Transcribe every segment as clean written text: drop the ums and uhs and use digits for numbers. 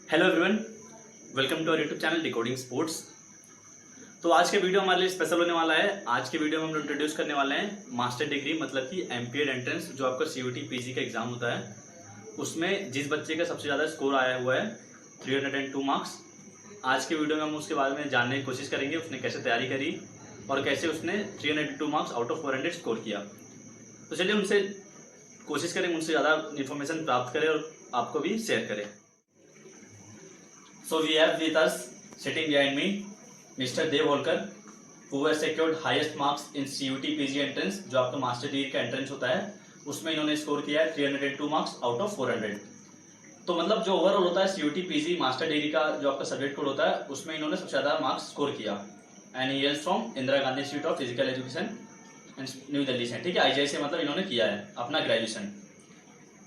Hello everyone, welcome to our YouTube channel Decoding Sports. तो आज के वीडियो हमारे लिए स्पेशल होने वाला है। आज के वीडियो में हम इंट्रोड्यूस करने वाले हैं मास्टर डिग्री मतलब कि एमपीएड एंट्रेंस जो आपका सीयूटी पीजी का एग्जाम होता है, उसमें जिस बच्चे का सबसे ज़्यादा स्कोर आया हुआ है 302 मार्क्स। आज के वीडियो में हम उसके बारे में जानने की कोशिश करेंगे, उसने कैसे तैयारी करी और कैसे उसने 302 मार्क्स आउट ऑफ 400 स्कोर किया। तो चलिए उनसे कोशिश करेंगे, उनसे ज़्यादा इन्फॉर्मेशन प्राप्त करें और आपको भी शेयर करें। So we have with us sitting behind me Mr. Dev Holkar who has secured highest marks in CUT PG entrance जो आपका मास्टर डिग्री का एंट्रेंस होता है, उसमें इन्होंने स्कोर किया है 302 मार्क्स आउट ऑफ 400। तो मतलब जो ओवरऑल होता है CUT PG मास्टर डिग्री का जो आपका सब्जेक्ट कोड होता है उसमें इन्होंने सबसे ज़्यादा मार्क्स स्कोर किया। And he is from Indira Gandhi institute of physical education and new Delhi से, ठीक है, IGI से मतलब इन्होंने किया है अपना ग्रेजुएशन।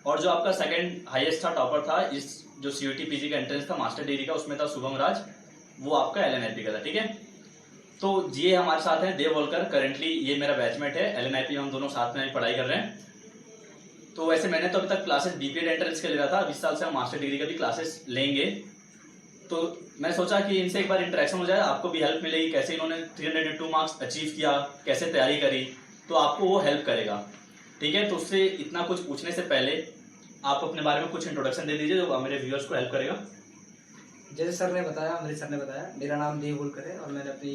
और जो आपका सेकंड हाईएस्ट था, टॉपर था इस जो CUT PG का एंट्रेंस था मास्टर डिग्री का, उसमें था शुभम राज, वो आपका LNIP का था, ठीक है। तो ये हमारे साथ हैं देव होलकर, करेंटली ये मेरा बैचमेट है, LNIP में हम दोनों साथ में पढ़ाई कर रहे हैं। तो वैसे मैंने तो अभी तक क्लासेस BPED एंट्रेंस के ले रहा था, अब इस साल से हम मास्टर डिग्री का भी क्लासेस लेंगे। तो मैं सोचा कि इनसे एक बार इंटरेक्शन हो जाए, आपको भी हेल्प मिलेगी, कैसे इन्होंने 302 मार्क्स अचीव किया, कैसे तैयारी करी, तो आपको वो हेल्प करेगा, ठीक है। तो उससे इतना कुछ पूछने से पहले आप अपने बारे में कुछ इंट्रोडक्शन दे दीजिए जो मेरे व्यूअर्स को हेल्प करेगा। जैसे सर ने बताया, मेरा नाम देव होलकर है और मैंने अपनी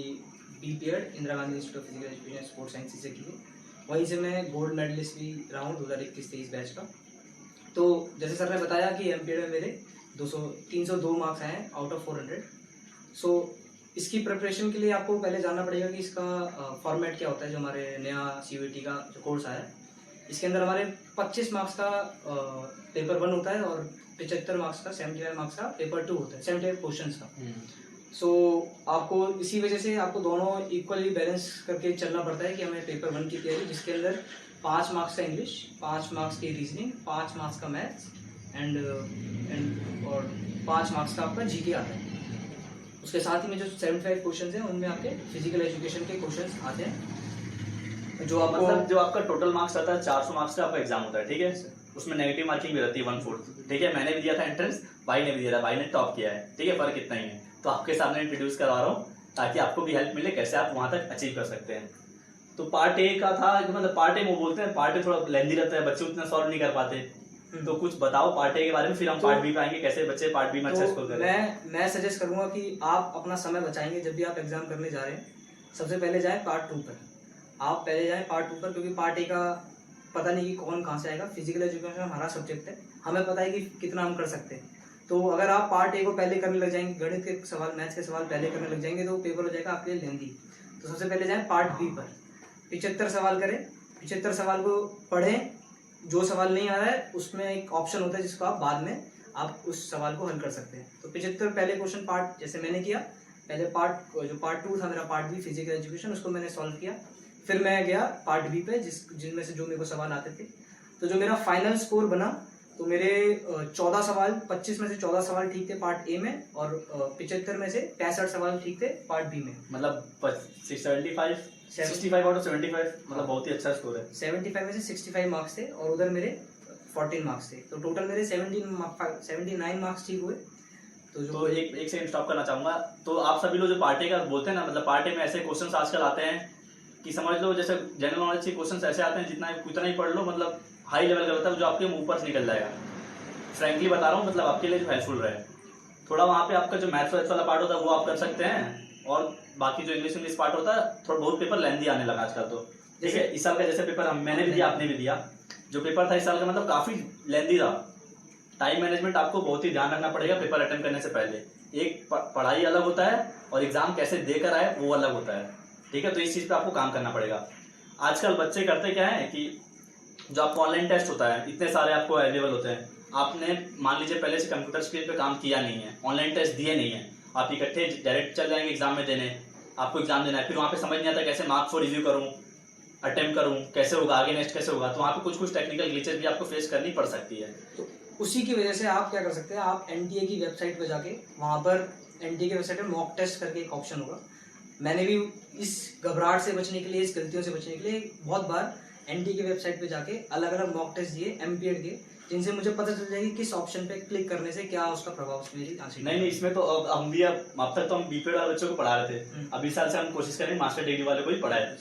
BPED Indira Gandhi institute of physical education sports science से की है। वहीं से मैं गोल्ड मेडलिस्ट भी रहा हूँ 2021-23 बैच का। तो जैसे सर ने बताया कि एमपीएड में मेरे 302 मार्क्स आए हैं आउट ऑफ 400। सो इसकी प्रिपरेशन के लिए आपको पहले जानना पड़ेगा कि इसका फॉर्मेट क्या होता है। जो हमारे नया CUT का जो कोर्स आया है, इसके अंदर हमारे 25 मार्क्स का पेपर 1 होता है और 75 मार्क्स का 75 मार्क्स का पेपर 2 होता है, 75 क्वेश्चंस का। सो आपको इसी वजह से आपको दोनों इक्वली बैलेंस करके चलना पड़ता है कि हमें पेपर 1 की तैयारी, जिसके अंदर 5 मार्क्स का इंग्लिश, 5 मार्क्स की रीजनिंग, 5 मार्क्स का मैथ्स एंड और 5 मार्क्स का आपका GK आता है। उसके साथ ही में जो 75 क्वेश्चन हैं उनमें आपके फिजिकल एजुकेशन के क्वेश्चन आते हैं। जो आपको मतलब जो आपका टोटल मार्क्स आता है 400 मार्क्स का आपका एग्जाम होता है, ठीक है। उसमें नेगेटिव मार्किंग भी रहती है 1/4, ठीक है। मैंने भी दिया था एंट्रेंस, भाई ने भी दिया था, भाई ने टॉप किया है, ठीक है। फर्क इतना ही है। तो आपके सामने इंट्रोड्यूस करवा रहा हूँ ताकि आपको भी हेल्प मिले कैसे आप वहां तक अचीव कर सकते हैं। तो पार्ट ए का था, मतलब पार्ट ए वो बोलते हैं, पार्ट ए थोड़ा लेंदी रहता है, बच्चे उतना सॉल्व नहीं कर पाते। तो कुछ बताओ पार्ट ए के बारे में, फिर हम पार्ट बी पे आएंगे कैसे बच्चे पार्ट बी में अच्छा स्कोर करें। मैं सजेस्ट करूंगा कि आप अपना समय बचाएंगे जब भी आप एग्जाम करने जा रहे हैं, सबसे पहले जाए पार्ट 2 पर। आप पहले जाएं पार्ट 2 पर, क्योंकि पार्ट ए का पता नहीं कि कौन कहाँ से आएगा। फिजिकल एजुकेशन हमारा सब्जेक्ट है, हमें पता है कि कितना हम कर सकते हैं। तो अगर आप पार्ट ए को पहले करने लग जाएंगे, गणित के सवाल, मैथ्स के सवाल पहले करने लग जाएंगे, तो पेपर हो जाएगा आपके लिए लेंदी। तो सबसे पहले जाएं पार्ट बी पर, 75 सवाल करें, 75 सवाल को पढ़ें। जो सवाल नहीं आ रहा है उसमें एक ऑप्शन होता है जिसको आप बाद में आप उस सवाल को हल कर सकते हैं। तो 75 पहले क्वेश्चन पार्ट जैसे मैंने किया, पहले पार्ट 2 था मेरा, पार्ट बी फिजिकल एजुकेशन, उसको मैंने सॉल्व किया। फिर मैं गया पार्ट बी पे जिनमें से जो मेरे को सवाल आते थे। तो जो मेरा फाइनल स्कोर बना, तो मेरे 14 सवाल, 25 में से 14 सवाल ठीक थे पार्ट ए में, और 75 में से 65 सवाल ठीक थे पार्ट बी में। मतलब 65 आउट ऑफ 75, मतलब बहुत ही अच्छा स्कोर है। 75 में से 65 मार्क्स थे और उधर मेरे 14 मार्क्स थे, तो टोटल मेरे 79 मार्क्स ठीक हुए। तो एक सेकंड स्टॉप करना चाहूंगा। तो आप सभी लोग जो पार्ट ए का बोलते हैं ना, मतलब पार्ट ए में ऐसे क्वेश्चंस आजकल आते हैं कि समझ लो जैसे जनरल नॉलेज के क्वेश्चंस ऐसे आते हैं जितना ही पढ़ लो, मतलब हाई लेवल का होता है जो आपके मुंह पर से निकल जाएगा। फ्रैंकली बता रहा हूँ, मतलब आपके लिए जो हेल्पफुल रहे थोड़ा। वहाँ पे आपका जो मैथ्स वाला पार्ट होता है वो आप कर सकते हैं, और बाकी जो इंग्लिश पार्ट होता है थोड़ा बहुत पेपर लेंदी आने लगा आजकल। तो ठीक है, इस साल का जैसे पेपर मैंने भी दिया, आपने भी दिया, जो पेपर था इस साल का मतलब काफी लेंदी था। टाइम मैनेजमेंट आपको बहुत ही ध्यान रखना पड़ेगा पेपर अटेम्प्ट करने से पहले। एक पढ़ाई अलग होता है और एग्जाम कैसे देकर आए वो अलग होता है, ठीक है। तो इस चीज पे आपको काम करना पड़ेगा। आजकल बच्चे करते क्या है कि जो आपको ऑनलाइन टेस्ट होता है, इतने सारे आपको अवेलेबल होते हैं, आपने मान लीजिए पहले से कंप्यूटर स्क्रीन पे काम किया नहीं है, ऑनलाइन टेस्ट दिए नहीं है, आप इकट्ठे डायरेक्ट चल जाएंगे एग्जाम में देने, आपको एग्जाम देना है, फिर वहाँ पे समझ नहीं आता कैसे मार्क्स को रिव्यू करूँ, अटेम्प्ट करूँ, कैसे होगा आगे नेक्स्ट कैसे होगा। तो वहाँ पे कुछ टेक्निकल ग्लिचेस भी आपको फेस करनी पड़ सकती है। तो उसी की वजह से आप क्या कर सकते हैं, आप NTA की वेबसाइट पर जाके, वहाँ पर NTA की वेबसाइट में मॉक टेस्ट करके एक ऑप्शन होगा। मैंने भी इस घबराहट से बचने के लिए, इस गलतियों से बचने के लिए बहुत बार NTA की वेबसाइट पे जाके अलग अलग मॉक टेस्ट दिए, एमपीएड दिए, जिनसे मुझे पता चल जाएगी किस ऑप्शन पे क्लिक करने से क्या उसका प्रभाव मेरी आंसर। नहीं, इसमें तो अब हम भी अब तक तो हम बीपीएड वाले बच्चों को पढ़ा रहे थे, अब इस साल से हम कोशिश करेंगे मास्टर डिग्री वाले को ही पढ़ाए।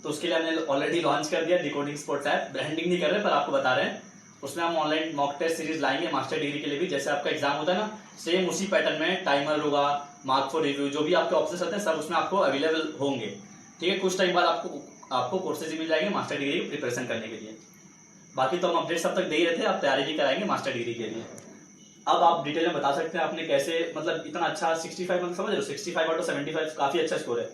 तो उसके लिए हमने ऑलरेडी लॉन्च कर दिया डिकोडिंग स्पोर्ट्स ऐप। ब्रांडिंग नहीं कर रहे पर आपको बता रहे हैं, उसमें हम ऑनलाइन मॉक टेस्ट सीरीज लाएंगे मास्टर डिग्री के लिए भी। जैसे आपका एग्जाम होता है ना, सेम उसी पैटर्न में टाइमर होगा, मार्क फॉर रिव्यू, जो भी आपके ऑप्शंस आते हैं सब उसमें आपको अवेलेबल होंगे। ठीक है, कुछ टाइम बाद आपको कोर्सेज भी मिल जाएंगे मास्टर डिग्री की प्रिपरेशन करने के लिए। बाकी तो हम अपडेट्स अब तक दे ही रहे थे, आप तैयारी भी कराएंगे मास्टर डिग्री के लिए। अब आप डिटेल में बता सकते हैं आपने कैसे, मतलब इतना अच्छा 65, मतलब समझ रहे हो 65 आउट ऑफ 75 काफी अच्छा स्कोर है।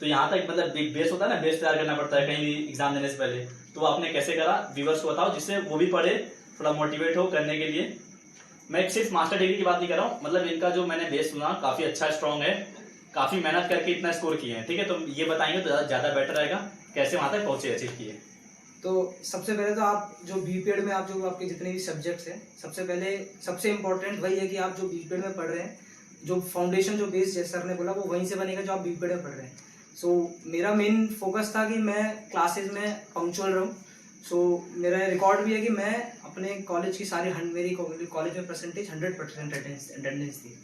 तो यहाँ तक मतलब बेस होता है ना, बेस तैयार करना पड़ता है कहीं भी एग्जाम देने से पहले। तो आपने कैसे करा व्यूवर्स को बताओ, जिससे वो भी पढ़े, थोड़ा मोटिवेट हो करने के लिए। मैं सिर्फ मास्टर डिग्री की बात नहीं कर रहा हूँ, मतलब इनका जो मैंने बेस सुना काफी अच्छा स्ट्रॉन्ग है, काफी मेहनत करके इतना स्कोर किए हैं। ठीक है, तो ये बताएंगे तो ज्यादा बेटर रहेगा कैसे वहां तक पहुंचे, अचीव किए। तो सबसे पहले तो आप जो बीपीएड में आप जो आपके जितने भी सब्जेक्ट्स हैं, सबसे पहले सबसे इम्पोर्टेंट वही है कि आप जो बीपीएड में पढ़ रहे हैं, जो फाउंडेशन जो बेस जैसे सर ने बोला वो वहीं से बनेगा जो आप बीपीएड में पढ़ रहे हैं। सो मेरा मेन फोकस था कि मैं क्लासेज में पंक्चुअल रहूँ। सो मेरा रिकॉर्ड भी है कि मैं अपने कॉलेज की सारी मेरी कॉलेज में परसेंटेज 100% अटेंडेंस थी।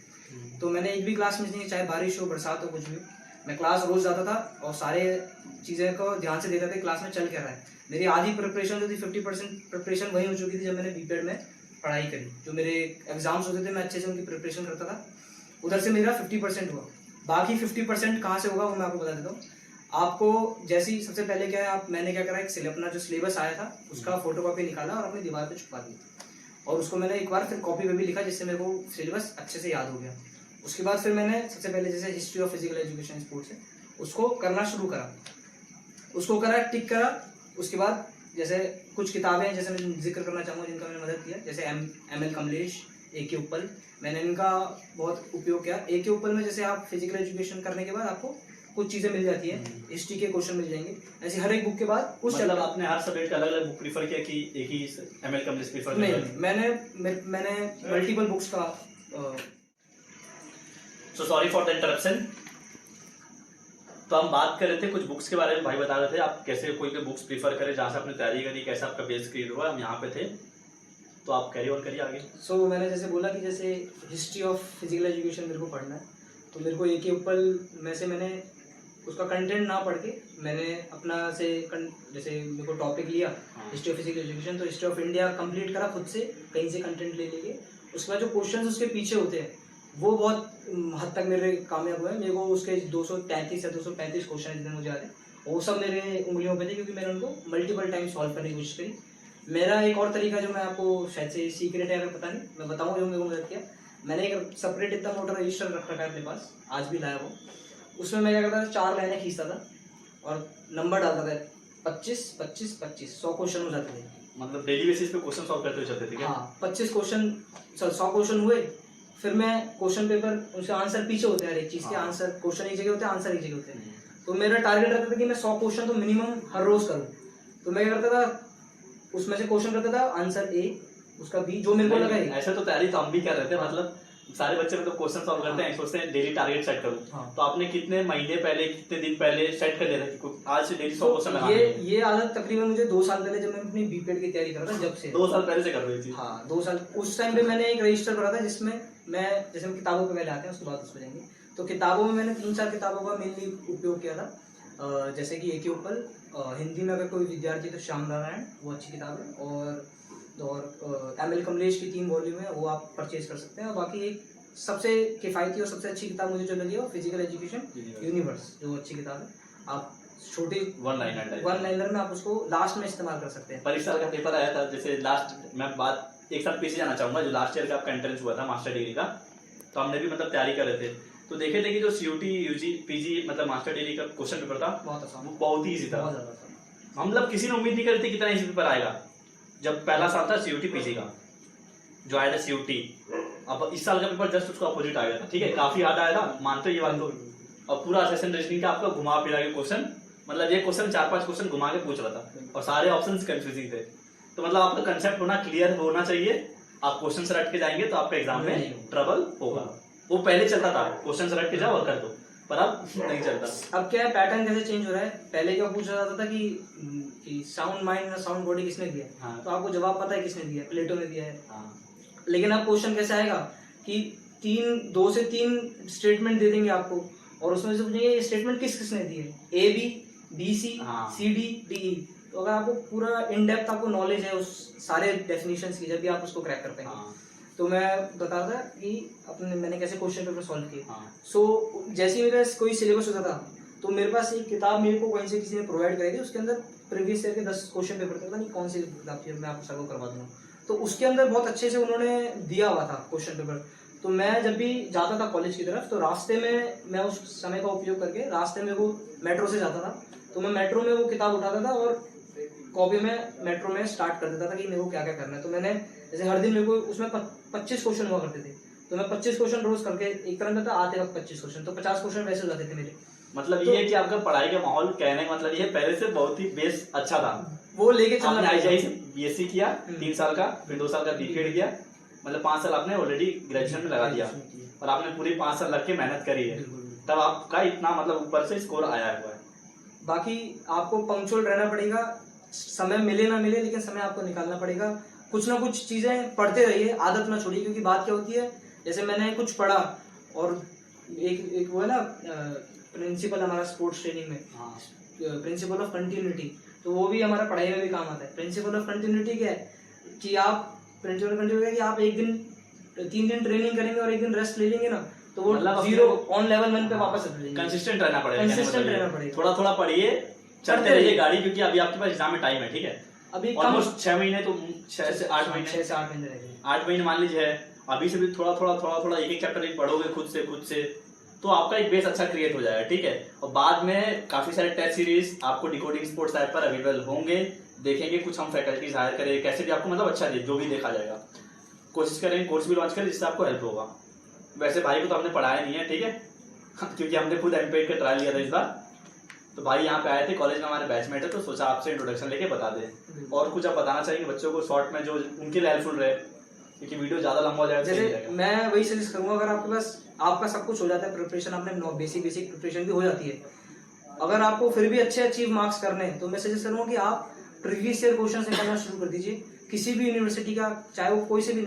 तो मैंने एक भी क्लास मिस नहीं, चाहे बारिश हो बरसात हो कुछ भी, मैं क्लास रोज जाता था और सारे चीज़ें को ध्यान से देखा था क्लास में चल क्या रहा है। मेरी आधी प्रिपरेशन जो थी 50% प्रिपरेशन वही हो चुकी थी जब मैंने बीपीएड में पढ़ाई करी। जो मेरे एग्जाम्स होते थे मैं अच्छे से उनकी प्रिपरेशन करता था, उधर से मेरा 50% हुआ। बाकी 50% कहाँ से होगा वो मैं आपको बता देता हूँ। आपको जैसे ही सबसे पहले क्या है, मैंने क्या करा, एक अपना जो सिलेबस आया था उसका फोटोकॉपी निकाला और अपनी दीवार पे छुपा दी, और उसको मैंने एक बार फिर कॉपी पे भी लिखा जिससे मेरे को सिलेबस अच्छे से याद हो गया। उसके बाद फिर मैंने सबसे पहले जैसे history of physical education sports है उसको करना शुरू करा, उसको करा, टिक करा। उसके बाद जैसे कुछ किताबें जैसे मैं जिक्र करना चाहूँगा जिनका मैंने मदद किया, जैसे एम एल कमलेश, ए.के. उप्पल, मैंने इनका बहुत उपयोग किया। ए.के. उप्पल में जैसे आप फिजिकल एजुकेशन करने के बाद आपको कुछ चीज़ें मिल जाती है, हिस्ट्री के क्वेश्चन मिल जाएंगे, ऐसे हर एक बुक के बाद कुछ। मतलब आपने हर सब्जेक्ट का अलग अलग बुक प्रीफर किया कि एक ही एम.एल. कमलेश प्रीफर किया? नहीं, मैंने मल्टीपल बुक्स का। So sorry for the interruption. तो हम बात कर रहे थे कुछ बुक्स के बारे में, भाई बता रहे थे आप कैसे कोई भी बुक्स प्रीफर करें जहाँ से आपने तैयारी करी, कैसे आपका बेस क्रिएट हुआ, हम यहाँ पे थे। तो आप कैरी ऑन करिए आगे। सो मैंने जैसे बोला कि जैसे हिस्ट्री ऑफ फिजिकल एजुकेशन मेरे को पढ़ना है, तो मेरे को ए.के. उप्पल में से मैंने उसका कंटेंट ना पढ़ के मैंने अपना से जैसे मेरे को टॉपिक लिया हिस्ट्री ऑफ फिजिकल एजुकेशन, तो हिस्ट्री ऑफ इंडिया कंप्लीट करा खुद से, कहीं से कंटेंट ले लेके। उसके बाद जो क्वेश्चन उसके पीछे होते हैं वो बहुत हद तक मेरे कामयाब हुए। मेरे को उसके 233 या 235 क्वेश्चन जितने मुझे याद है वो सब मेरे उंगलियों पे थे, क्योंकि मैंने उनको मल्टीपल टाइम सॉल्व करने की कोशिश करी। मेरा एक और तरीका जो मैं आपको शायद से सीक्रेट है, अगर पता नहीं, मैं बताऊँगा जो मेरे को मदद किया। मैंने एक सेपरेट इतना मोटा रजिस्टर रख रखा है अपने पास, आज भी लाया वो। उसमें मैं क्या करता था, 4 लाइनें खींचता था और नंबर डालता था 25 25 25, 100 क्वेश्चन हो जाते थे। मतलब डेली बेसिस पे क्वेश्चन सॉल्व करते हुए चलते थे क्या? हाँ, 25 क्वेश्चन, 100 क्वेश्चन हुए, फिर मैं क्वेश्चन पेपर, उसके आंसर पीछे होते हैं, हर एक चीज़ के आंसर, क्वेश्चन एक जगह होते हैं, आंसर एक जगह होते हैं। तो मेरा टारगेट रहता था कि मैं 100 क्वेश्चन तो मिनिमम हर रोज करूँ। तो मैं क्या करता था, उसमें से क्वेश्चन करता था आंसर ए, उसका बी, जो मेरे को लगा। ऐसा तो तैयारी तो हम भी कर रहे थे, मतलब सारे बच्चे मतलब क्वेश्चन सॉल्व करते हैं, सोचते हैं डेली टारगेट सेट करूं। तो आपने कितने महीने पहले, कितने दिन पहले सेट कर लिया था कि आज से डेली 100 क्वेश्चन लगाने हैं? ये आदत तकरीबन मुझे 2 साल पहले, जब मैं अपनी बीपीएड की तैयारी कर रहा था, जब से 2 साल पहले से कर रही थी। हाँ, 2 साल। उस टाइम पे मैंने एक रजिस्टर करा था जिसमें मैं, जैसे हम किताबों पे पहले आते हैं उसके बाद उसमें जाएंगे, तो किताबों में मैंने 3-4 किताबों का मेनली उपयोग किया था। जैसे कि ए.के. उप्पल, हिंदी में अगर कोई विद्यार्थी तो श्याम नारायण, वो अच्छी किताब है, और एम.एल. कमलेश की 3 वॉल्यूम है, वो आप परचेज कर सकते हैं। और बाकी एक सबसे किफ़ायती और सबसे अच्छी किताब मुझे जो लगी है फिजिकल एजुकेशन यूनिवर्स, जो अच्छी किताब है। आप छोटी 1 लाइनर में आप उसको लास्ट में इस्तेमाल कर सकते हैं। परीक्षा का पेपर आया था, जैसे लास्ट, मैं बात एक साल पीछे जाना चाहूंगा, जो लास्ट ईयर का आपका एंट्रेंस हुआ था मास्टर डिग्री का, तो हमने भी मतलब तैयारी कर रहे थे, तो देखे थे कि जो CUT UG PG मतलब मास्टर डिग्री का क्वेश्चन पेपर था बहुत आसान, वो बहुत ही ईजी था। मतलब किसी ने उम्मीद नहीं करी थी कितना ईजी पेपर आएगा। जब पहला साल था CUT PG का, जो आया था CUT, अब इस साल का पेपर जस्ट उसका अपोजिट आ गया था। ठीक है, काफी हार्ड आया था, मानते हो ये बात तो। और पूरा सेशन रीजनिंग का आपका घुमा फिरा के क्वेश्चन, मतलब ये क्वेश्चन 4-5 क्वेश्चन घुमा के पूछ रहा था और सारे ऑप्शंस कंफ्यूजिंग थे। तो मतलब आपका कंसेप्ट होना क्लियर होना चाहिए। आप क्वेश्चन रट के जाएंगे तो आपका एग्जाम में ट्रबल होगा। वो पहले चलता था, क्वेश्चन रट के जाओ और कर दो, पर अब नहीं चलता। अब क्या है, पैटर्न कैसे चेंज हो रहा है। पहले क्या पूछा जाता था कि कि साउंड माइंड और साउंड बॉडी किसने दिया है, हाँ। तो आपको जवाब पता है किसने दिया है, प्लेटो ने दिया है। हाँ। लेकिन अब क्वेश्चन कैसे आएगा कि 2 से 3 स्टेटमेंट दे देंगे आपको, और उसमें से पूछेंगे ये स्टेटमेंट किस किसने दी है, ए बी, बी सी, हाँ। C D, D E. तो अगर आपको पूरा इन डेप्थ आपको नॉलेज है उस सारे डेफिनेशंस की, जब भी आप उसको क्रैक कर पाएंगे। हाँ। तो मैं बता था कि मैंने कैसे क्वेश्चन पेपर सॉल्व किए। हाँ। सो जैसे ही मेरा कोई सिलेबस होता था, तो मेरे पास एक किताब मेरे को कहीं से किसी ने प्रोवाइड कराई थी, उसके अंदर प्रीवियस ईयर के 10 क्वेश्चन पेपर थे, पता नहीं कौन सी किताब थी, मैं आपको सबको करवा दूंगा। तो उसके अंदर बहुत अच्छे से उन्होंने दिया हुआ था क्वेश्चन पेपर। तो मैं जब भी जाता था कॉलेज की तरफ, तो रास्ते में मैं उस समय का उपयोग करके, रास्ते में वो मेट्रो से जाता था, तो मैं मेट्रो में वो किताब उठाता था और कॉपी में मेट्रो में स्टार्ट कर देता था कि मेरे को क्या क्या करना है। तो मैंने जैसे हर दिन मेरे को उसमें 25 क्वेश्चन हुआ करते थे, तो मैं 25 क्वेश्चन रोज करके एक तरह में था, आते वक्त 25 क्वेश्चन, तो 50 क्वेश्चन वैसे हो जाते थे मेरे। मतलब तो ये है कि आपका पढ़ाई का माहौल, कहने का मतलब ये पहले से बहुत ही बेस अच्छा था। वो लेके चलना आपने पड़ेगा। IGI से BSc किया 3 साल का, फिर 2 साल का BPED किया, मतलब 5 साल आपने ऑलरेडी ग्रेजुएशन में लगा दिया, और आपने पूरी 5 साल लग के मेहनत करी है, तब आपका इतना मतलब ऊपर से स्कोर आया हुआ है। बाकी आपको पंक्चुअल रहना पड़ेगा, समय मिले ना मिले, लेकिन समय आपको निकालना पड़ेगा। कुछ ना कुछ चीजें पढ़ते रहिए, आदत ना छोड़िए, क्योंकि बात क्या होती है, जैसे मैंने कुछ पढ़ा, और एक वो है ना प्रिंसिपल हमारा स्पोर्ट्स ट्रेनिंग में, हाँ। प्रिंसिपल ऑफ कंटिन्यूटी, तो वो भी हमारा पढ़ाई में भी काम आता है। प्रिंसिपल ऑफ कंटिन्यूटी क्या है कि आप एक दिन 3 दिन ट्रेनिंग करेंगे और एक दिन रेस्ट ले लेंगे ना, तो वो मतलब जीरो ऑन लेवल 1 पे वापस आ जाएंगे। कंसिस्टेंट रहना पड़ेगा, कंसिस्टेंट रहना पड़ेगा, थोड़ा थोड़ा पढ़िए, चलते रहिए गाड़ी, क्योंकि अभी आपके पास एग्जाम में टाइम है, ठीक है। अभी ऑलमोस्ट 6 महीने, तो 6 से 8 महीने, 6 से 8 महीने रह गए। 8 महीने मान लीजिए है। अभी से भी थोड़ा एक चैप्टर पढ़ोगे खुद से, तो आपका एक बेस अच्छा क्रिएट हो जाएगा, ठीक है। और बाद में काफी सारे टेस्ट सीरीज आपको डिकोडिंग स्पोर्ट्स ऐप पर अवेलेबल होंगे, देखेंगे, कुछ हम फैकल्टीज हायर करें, कैसे भी आपको मतलब अच्छा दे, जो भी देखा जाएगा, कोशिश करेंगे कोर्स भी लॉन्च करें जिससे आपको हेल्प होगा। वैसे भाई को तो हमने पढ़ाया नहीं है, ठीक है, क्योंकि हमने खुद एमपेड का ट्रायल लिया था इस बार, तो भाई यहाँ पे आए थे कॉलेज में, हमारे बैचमेट है, तो सोचा आपसे इंट्रोडक्शन लेके बता दे। और कुछ आप बताना चाहेंगे बच्चों को शॉर्ट में, जो उनके लिए हेल्पफुल रहे, क्योंकि वीडियो ज्यादा लंबा हो जाएगा। जैसे मैं वही सजेस्ट करूंगा, अगर आपके पास आपका सब कुछ हो जाता है, प्रिपरेशन आपने बेसिक प्रिपरेशन भी हो जाती है, अगर आपको फिर भी अच्छे अचीव मार्क्स करने हैं, तो मैं सजेस्ट करूंगा कि आप प्रीवियस ईयर क्वेश्चन निकालना शुरू कर दीजिए, किसी भी यूनिवर्सिटी का, चाहे वो कोई से भी।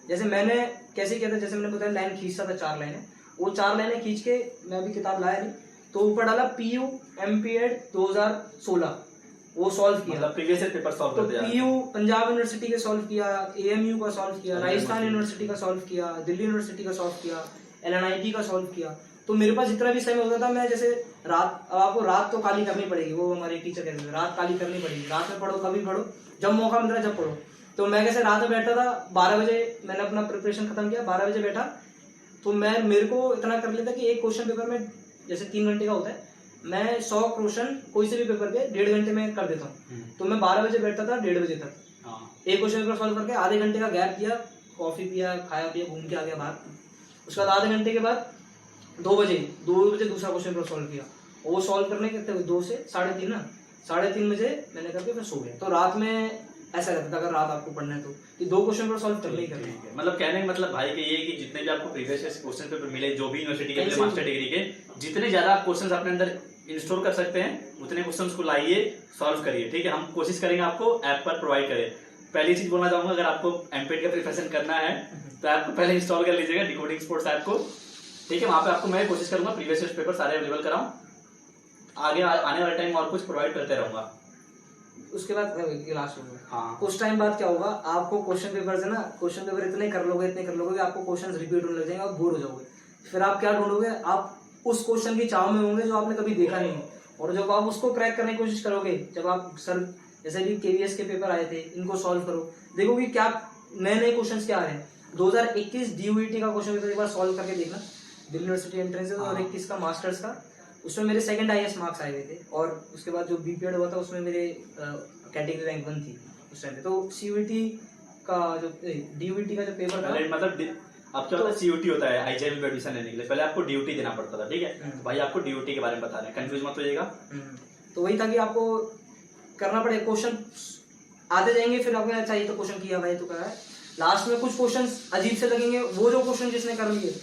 जैसे मैंने कैसे किया था, जैसे मैंने बताया लाइन खींचता था 4 लाइनें, वो 4 लाइनें खींच के, मैं अभी किताब लाया नहीं, तो ऊपर डाला PU MPED 2016, वो सॉल्व किया, मतलब प्रीवियस ईयर पेपर सॉल्व तो करते हैं। PU पंजाब यूनिवर्सिटी का सॉल्व किया, AMU का सॉल्व किया, राजस्थान यूनिवर्सिटी का सॉल्व किया, दिल्ली यूनिवर्सिटी का सॉल्व किया, LNIT का सॉल्व किया। तो मेरे पास जितना भी समय होता था, मैं जैसे रात, अब आपको रात तो काली करनी पड़ेगी, वो हमारे टीचर कहते थे रात काली करनी पड़ेगी, रात में पढ़ो, कभी पढ़ो, जब मौका मिल रहा है जब पढ़ो। तो मैं कैसे रात में बैठा था, 12 बजे मैंने अपना प्रिपरेशन खत्म किया, 12 बजे बैठा, तो मेरे को इतना कर लेता कि एक क्वेश्चन पेपर में जैसे 3 घंटे का होता है, मैं 100 क्वेश्चन कोई से भी पेपर के 1.5 घंटे में कर देता हूँ। तो मैं 12 बजे बैठता था 1:30 बजे तक, एक क्वेश्चन पेपर सॉल्व करके आधे घंटे का गैप किया, कॉफी पिया, खाया पिया, घूम के आ गया बाहर। उसके बाद आधे घंटे के बाद 2 बजे दूसरा क्वेश्चन पेपर सॉल्व किया, और वो सॉल्व करने के 2 से 3:30 ना, 3:30 बजे मैंने करके फिर सो गया। तो रात में ऐसा रहता था, अगर रात आपको पढ़ना है तो कि 2 क्वेश्चन पेपर सॉल्व करने ही करने हैं। मतलब कहने का मतलब भाई के ये कि जितने भी आपको प्रीवियस क्वेश्चन पेपर मिले, जो भी यूनिवर्सिटी के मिले, मास्टर डिग्री के, जितने ज्यादा आप क्वेश्चंस अपने अंदर इंस्टॉल कर सकते हैं, उतने क्वेश्चंस को लाइए, सॉल्व करिए, ठीक है। हम कोशिश करेंगे आपको ऐप पर प्रोवाइड करें। पहली चीज बोलना चाहूंगा, अगर आपको एमपेड का प्रिपरेशन करना है तो ऐप को पहले इंस्टॉल कर लीजिएगा, डिकोडिंग स्पोर्ट्स ऐप को, ठीक है। वहां पे आपको मैं कोशिश करूंगा प्रीवियस ईयर पेपर सारे अवेलेबल कराऊं, आगे आने वाले टाइम और कुछ प्रोवाइड करते रहूंगा। उसके बाद लास्ट होगा, हाँ, कुछ टाइम बाद क्या होगा, आपको क्वेश्चन पेपर से ना, क्वेश्चन पेपर इतने कर लोगे कि आपको क्वेश्चन रिपीट होने लग जाएंगे, आप बोर हो जाओगे। फिर आप क्या ढूंढोगे, आप उस क्वेश्चन की चाव में होंगे जो आपने कभी देखा नहीं, और जब आप उसको क्रैक करने की कोशिश करोगे, जब आप सर जैसे भी KVS के पेपर आए थे, इनको सॉल्व करो, देखोगे क्या नए क्वेश्चन क्या आ रहे हैं। 2021 DUET का क्वेश्चन पेपर एक बार सॉल्व करके देखना, दिल्ली यूनिवर्सिटी एंट्रेंस, और 21 का मास्टर्स का, उसमें मेरे सेकंड हाईएस्ट मार्क्स आए हुए थे, और उसके बाद जो BPED हुआ था उसमें मेरे कैटेगरी रैंक 1 थी उस टाइम पे। तो CUET का जो DUET का जो पेपर था, मतलब अब क्या होता है, CUT होता है IGI में एडमिशन लेने के लिए, पहले आपको DUT देना पड़ता था, ठीक है। तो भाई आपको DUT के बारे में बता रहे हैं, कंफ्यूज मत होइएगा। तो वही था कि आपको करना पड़ेगा, क्वेश्चन आते जाएंगे, फिर आपको अच्छा ये तो क्वेश्चन किया भाई तो करा है, लास्ट में कुछ क्वेश्चन अजीब से लगेंगे, वो जो क्वेश्चन जिसने कर लिए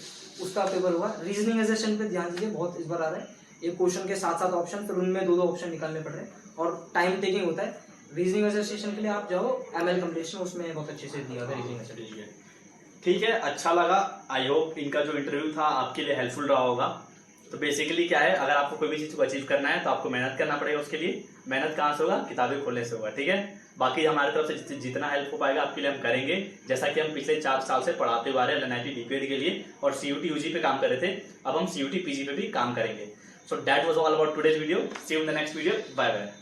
उसका पेपर हुआ। रीजनिंग एसेशन पे ध्यान दीजिए, बहुत इस बार आ रहा है, एक क्वेश्चन के 7 ऑप्शन, फिर उनमें 2 ऑप्शन निकालने पड़ रहे हैं, और टाइम टेकिंग होता है। रीजनिंग एसोसिएशन के लिए आप जाओ, एमएल कम्पिटिशन उसमें बहुत अच्छे से दिया था रीजनिंग एसोसिएशन। ठीक है, अच्छा लगा। आई होप इनका जो इंटरव्यू था आपके लिए हेल्पफुल रहा होगा। तो बेसिकली क्या है, अगर आपको कोई भी चीज को अचीव करना है तो आपको मेहनत करना पड़ेगा। उसके लिए मेहनत कहाँ से होगा, किताबें खोलने से होगा। ठीक है, बाकी हमारी तरफ से जितना हेल्प हो पाएगा आपके लिए हम करेंगे, जैसा कि हम पिछले 4 साल से पढ़ाते हुए आ रहे हैं एनआईटी बीपीएड के लिए, और सीयूटी यूजी पे काम कर रहे थे, अब हम सीयूटी पीजी पे भी काम करेंगे। So that was all about today's video. See you in the next video, bye bye.